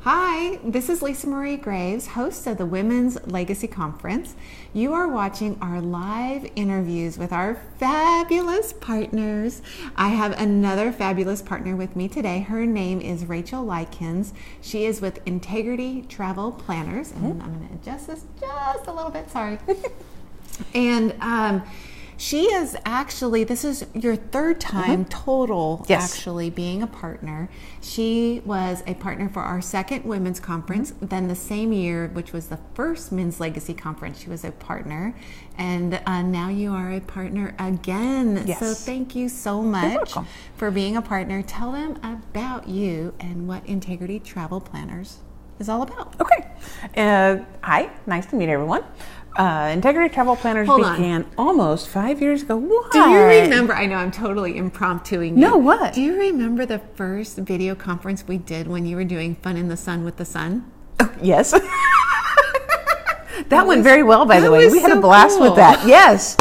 Hi, this is Lisa Marie Graves, host of the Women's Legacy Conference. You are watching our live interviews with our fabulous partners. I have another fabulous partner with me today. Her name is Rachel Lykins. She is with Integrity Travel Planners. And I'm going to adjust this just a little bit, sorry. And she is actually, this is your third time total actually being a partner. She was a partner for our second women's conference. Then the same year, which was the first men's legacy conference, she was a partner. And now you are a partner again. Yes. So thank you so much for being a partner. Tell them about you and what Integrity Travel Planners is all about. Okay. Hi, nice to meet everyone. Integrity Travel Planners began almost 5 years ago. What? Do you remember? I know I'm totally impromptuing you. No, what? Do you remember the first video conference we did when you were doing Fun in the Sun with the Sun? Oh, yes. That went very well, by the way. We had a blast with that. Yes.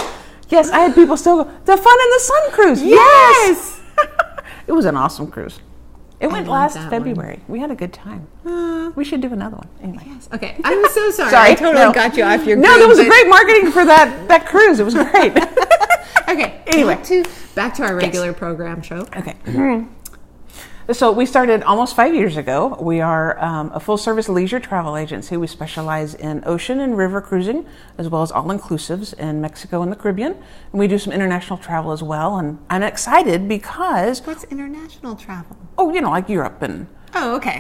Yes, I had people still go, the Fun in the Sun cruise. Yes. It was an awesome cruise. It went last February. We had a good time. We should do another one. Anyway. Yes. Okay. I'm so sorry. I totally got you off your cruise. No, that was great marketing for that cruise. It was great. Okay. Anyway. Back to our regular program show. Okay. So we started almost 5 years ago. We are a full-service leisure travel agency. We specialize in ocean and river cruising, as well as all-inclusives in Mexico and the Caribbean. And we do some international travel as well. And I'm excited because... What's international travel? Oh, like Europe and... Oh, okay.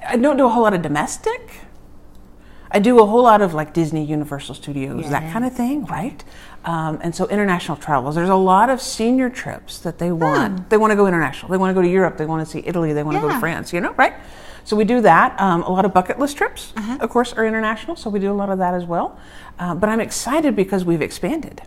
I don't do a whole lot of domestic. I do a whole lot of like Disney, Universal Studios, that kind of thing, right? And so international travels. There's a lot of senior trips that they want. They want to go international. They want to go to Europe. They want to see Italy. They want to go to France, right? So we do that. A lot of bucket list trips, of course, are international. So we do a lot of that as well. But I'm excited because we've expanded.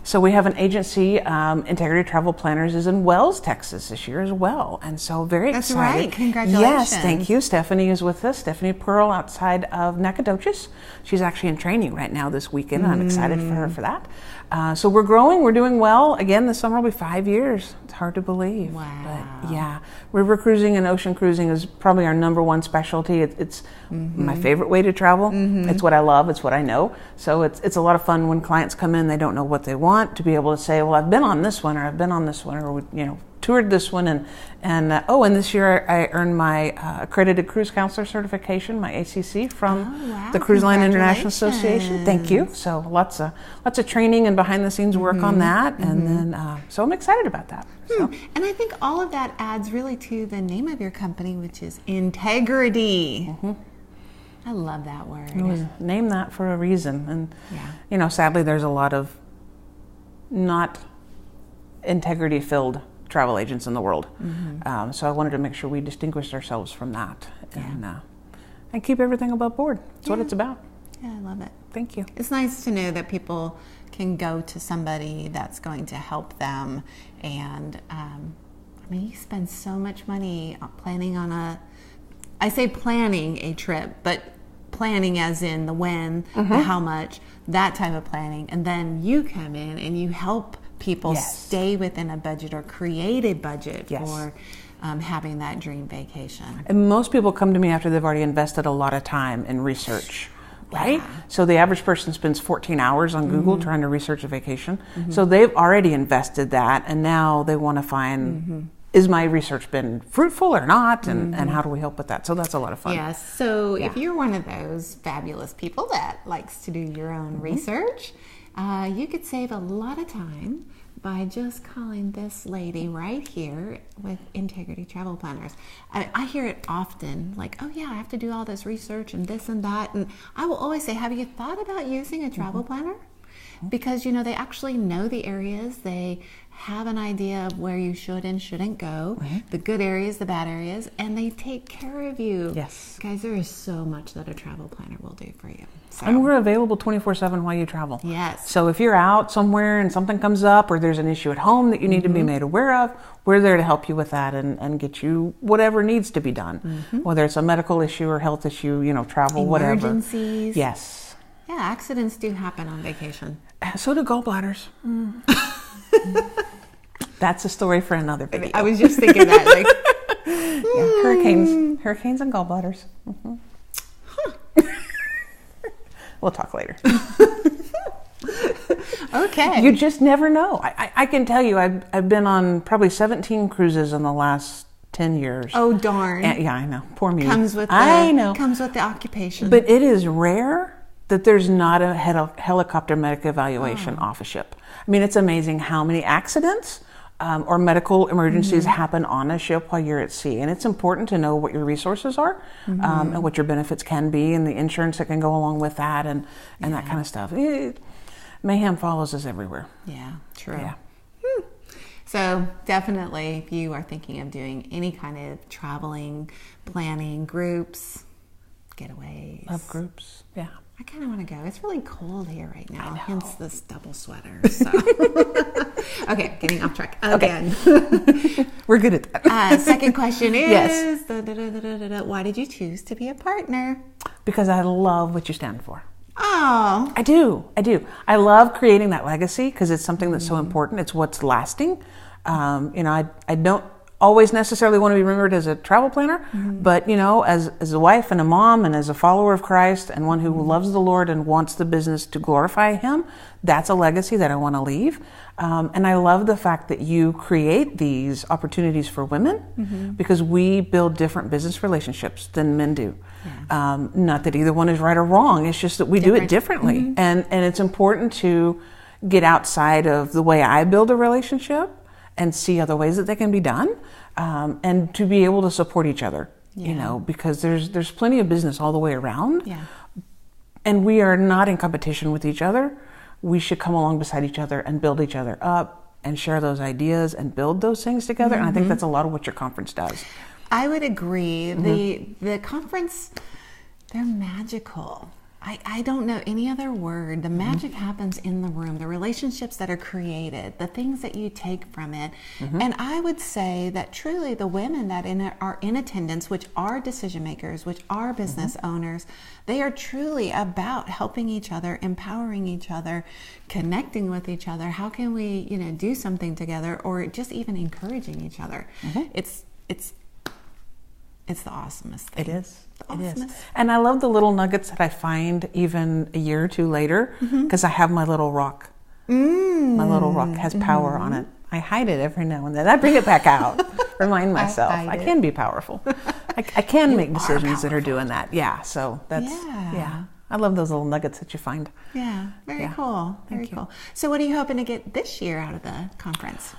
So we have an agency, Integrity Travel Planners is in Wells, Texas this year as well. And so very excited. That's right. Congratulations. Yes, thank you. Stephanie is with us. Stephanie Pearl outside of Nacogdoches. She's actually in training right now this weekend. I'm excited for her for that. So we're growing. We're doing well. Again, this summer will be 5 years. It's hard to believe. Wow. But yeah, river cruising and ocean cruising is probably our number one specialty. It's my favorite way to travel. It's what I love. It's what I know. So it's a lot of fun when clients come in, they don't know what they want, to be able to say, well, I've been on this one, or I've been on this one, or toured this one, and this year I earned my accredited cruise counselor certification, my ACC, from the Cruise Line International Association. Thank you. So lots of training and behind the scenes work on that, and then so I'm excited about that. So. And I think all of that adds really to the name of your company, which is Integrity. I love that word. It was named that for a reason, and sadly there's a lot of not integrity-filled travel agents in the world. So I wanted to make sure we distinguished ourselves from that and keep everything above board. That's what it's about. Yeah, I love it. Thank you. It's nice to know that people can go to somebody that's going to help them. And you spend so much money planning on I say planning a trip, but planning as in the when, the how much, that type of planning. And then you come in and you help people stay within a budget or create a budget for having that dream vacation. And most people come to me after they've already invested a lot of time in research, right? So the average person spends 14 hours on Google trying to research a vacation. So they've already invested that, and now they want to find, is my research been fruitful or not, and how do we help with that? So that's a lot of fun. Yes, so if you're one of those fabulous people that likes to do your own research, you could save a lot of time by just calling this lady right here with Integrity Travel Planners. I hear it often, like, oh yeah, I have to do all this research and this and that. And I will always say, have you thought about using a travel planner? Because, they actually know the areas. They have an idea of where you should and shouldn't go, the good areas, the bad areas, and they take care of you. Yes. Guys, there is so much that a travel planner will do for you. So. And we're available 24/7 while you travel. Yes. So if you're out somewhere and something comes up, or there's an issue at home that you need to be made aware of, we're there to help you with that and get you whatever needs to be done. Whether it's a medical issue or health issue, travel, whatever. Emergencies. Yes. Yeah, accidents do happen on vacation. So do gallbladders. That's a story for another video. I was just thinking that, hurricanes Hurricanes and gallbladders. Mm-hmm. We'll talk later. Okay. You just never know. I can tell you, I've been on probably 17 cruises in the last 10 years. Oh, darn. And, yeah, I know. Poor me. Comes with the occupation. But it is rare that there's not a helicopter medical evaluation off a ship. I mean, it's amazing how many accidents or medical emergencies happen on a ship while you're at sea. And it's important to know what your resources are and what your benefits can be and the insurance that can go along with that and that kind of stuff. Mayhem follows us everywhere. Yeah, true. Yeah. So definitely, if you are thinking of doing any kind of traveling, planning, groups, getaways. Love groups, yeah. I kind of want to go. It's really cold here right now, hence this double sweater. So. Okay, getting off track again. Okay. We're good at that. Second question is, yes. Why did you choose to be a partner? Because I love what you stand for. Oh. I do. I love creating that legacy because it's something that's so important. It's what's lasting. I don't always necessarily want to be remembered as a travel planner, but as a wife and a mom and as a follower of Christ and one who loves the Lord and wants the business to glorify Him, that's a legacy that I want to leave. And I love the fact that you create these opportunities for women because we build different business relationships than men do. Yeah. Not that either one is right or wrong. It's just that we do it differently. And it's important to get outside of the way I build a relationship and see other ways that they can be done, and to be able to support each other, because there's plenty of business all the way around, and we are not in competition with each other. We should come along beside each other and build each other up and share those ideas and build those things together, and I think that's a lot of what your conference does. I would agree. The conference, they're magical. I don't know any other word. The magic happens in the room, the relationships that are created, the things that you take from it. And I would say that truly the women that are in attendance, which are decision makers, which are business owners, they are truly about helping each other, empowering each other, connecting with each other. How can we, do something together, or just even encouraging each other? It's the awesomest thing. It is. It is. And I love the little nuggets that I find even a year or two later, because I have my little rock. My little rock has power on it. I hide it every now and then. I bring it back out. Remind myself I can be powerful. I can make decisions that are doing that. Yeah. So that's I love those little nuggets that you find. Yeah. Very cool. Very cool. So what are you hoping to get this year out of the conference?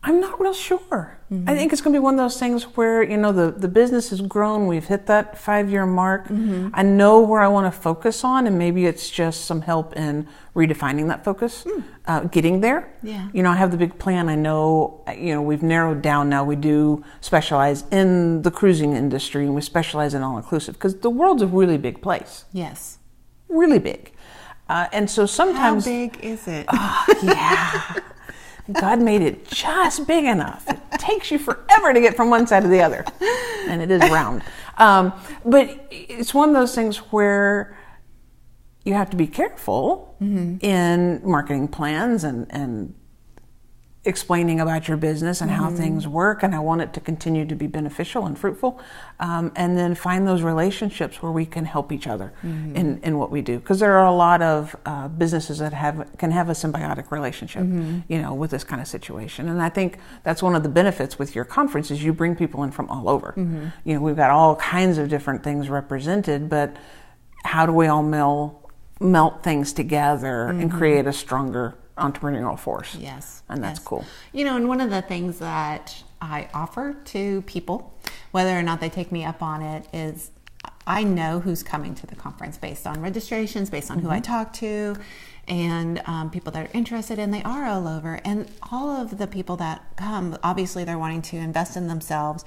I'm not real sure. I think it's going to be one of those things where, the business has grown. We've hit that 5-year mark. I know where I want to focus on, and maybe it's just some help in redefining that focus, getting there. Yeah. I have the big plan. I know, we've narrowed down now. We do specialize in the cruising industry, and we specialize in all-inclusive because the world's a really big place. Yes. Really big. And so sometimes... How big is it? Yeah. God made it just big enough. It takes you forever to get from one side to the other. And it is round. But it's one of those things where you have to be careful in marketing plans and explaining about your business and how things work. And I want it to continue to be beneficial and fruitful. And then find those relationships where we can help each other in what we do. Because there are a lot of businesses that can have a symbiotic relationship, with this kind of situation. And I think that's one of the benefits with your conference is you bring people in from all over. We've got all kinds of different things represented, but how do we all melt things together and create a stronger entrepreneurial force? Yes. And that's cool. And one of the things that I offer to people, whether or not they take me up on it, is I know who's coming to the conference based on registrations, based on who I talk to, and people that are interested, and they are all over. And all of the people that come, obviously they're wanting to invest in themselves.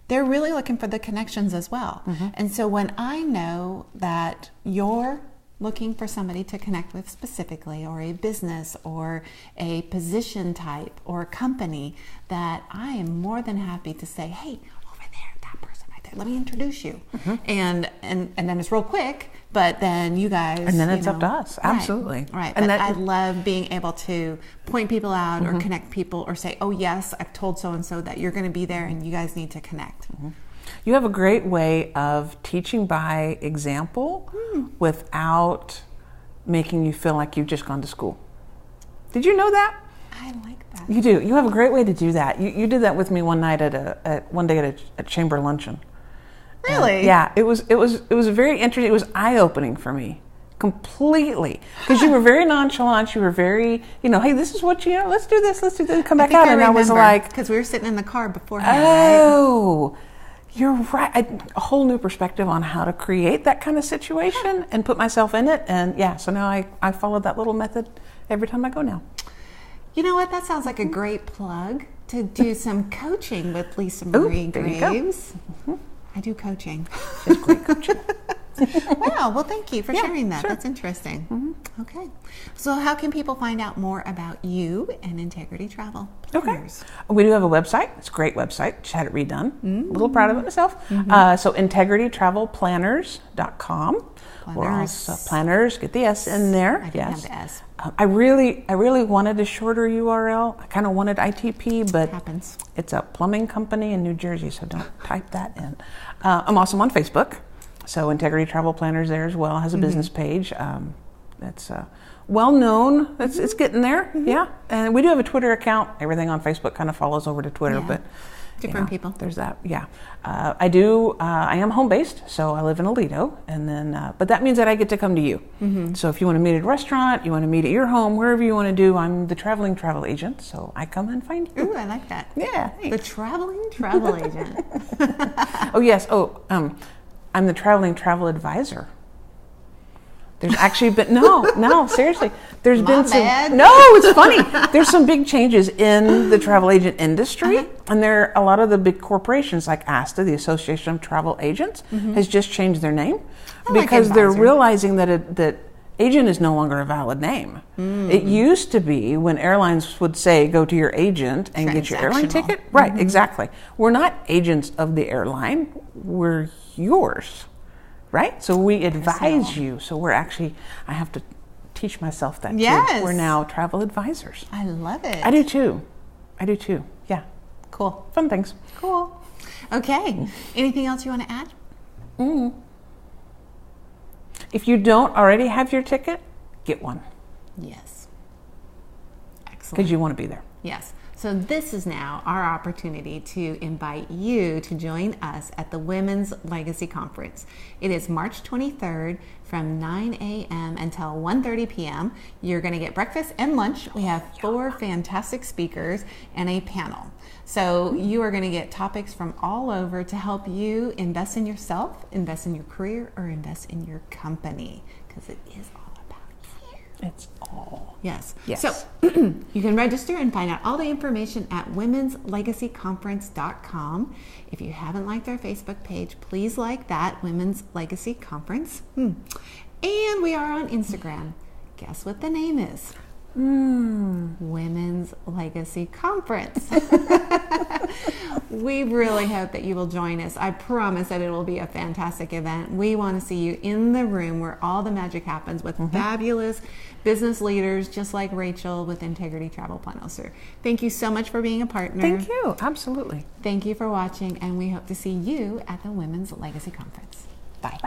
They're really looking for the connections as well. And so when I know that you're looking for somebody to connect with specifically, or a business or a position type or a company, that I am more than happy to say, hey, over there, that person right let me introduce you. And then it's real quick, but then you guys. And then it's up to us. Absolutely. Right. And but I love being able to point people out or connect people or say, oh, yes, I've told so-and-so that you're going to be there and you guys need to connect. You have a great way of teaching by example without making you feel like you've just gone to school. Did you know that? I like that. You do. You have a great way to do that. You did that with me one night at a chamber luncheon. Really? Yeah. It was very interesting. It was eye-opening for me. Completely. Because you were very nonchalant. You were very, hey, this is what let's do this, come back out. And I was like, because we were sitting in the car beforehand. Oh, you're right. A whole new perspective on how to create that kind of situation and put myself in it. And yeah, so now I follow that little method every time I go now. You know what? That sounds like a great plug to do some coaching with Lisa Marie Graves. I do coaching. It's great coaching. Wow. Well, thank you for sharing that. Sure. That's interesting. Okay. So how can people find out more about you and Integrity Travel Planners? Okay. We do have a website. It's a great website. Just had it redone. A little proud of it myself. So integritytravelplanners.com. We're also planners. Get the S in there. I didn't have the S. I really wanted a shorter URL. I kind of wanted ITP, but happens. It's a plumbing company in New Jersey, so don't type that in. I'm also on Facebook. So Integrity Travel Planners there as well, has a business page. That's well known. It's getting there. Yeah. And we do have a Twitter account. Everything on Facebook kind of follows over to Twitter, but different people. There's that. Yeah. I am home based, so I live in Aledo, and then but that means that I get to come to you. So if you want to meet at a restaurant, you want to meet at your home, wherever you want to do, I'm the traveling travel agent, so I come and find you. Ooh, I like that. Yeah. The traveling travel agent. Oh yes. I'm the traveling travel advisor. There's actually been no, seriously. There's been some bad. No, it's funny. There's some big changes in the travel agent industry, and there a lot of the big corporations like ASTA, the Association of Travel Agents, has just changed their name because they're realizing that agent is no longer a valid name. It used to be when airlines would say go to your agent and get your airline ticket. Right, exactly. We're not agents of the airline. We're yours. Right? So we advise you. So we're actually, I have to teach myself that too. We're now travel advisors. I love it. I do too. Yeah. Cool. Fun things. Cool. Okay. Anything else you want to add? If you don't already have your ticket, get one. Yes. Excellent. Because you want to be there. Yes. So this is now our opportunity to invite you to join us at the Women's Legacy Conference. It is March 23rd from 9 a.m. until 1:30 p.m. You're going to get breakfast and lunch. We have 4 fantastic speakers and a panel. So you are going to get topics from all over to help you invest in yourself, invest in your career, or invest in your company, because it is all about you. It's all. Yes. So you can register and find out all the information at womenslegacyconference.com. If you haven't liked our Facebook page, please like that, Women's Legacy Conference. And we are on Instagram. Guess what the name is? Women's Legacy Conference. We really hope that you will join us. I promise that it will be a fantastic event. We want to see you in the room where all the magic happens with fabulous business leaders just like Rachel with Integrity Travel Planners. Thank you so much for being a partner. Thank you. Absolutely. Thank you for watching, and we hope to see you at the Women's Legacy Conference. Bye.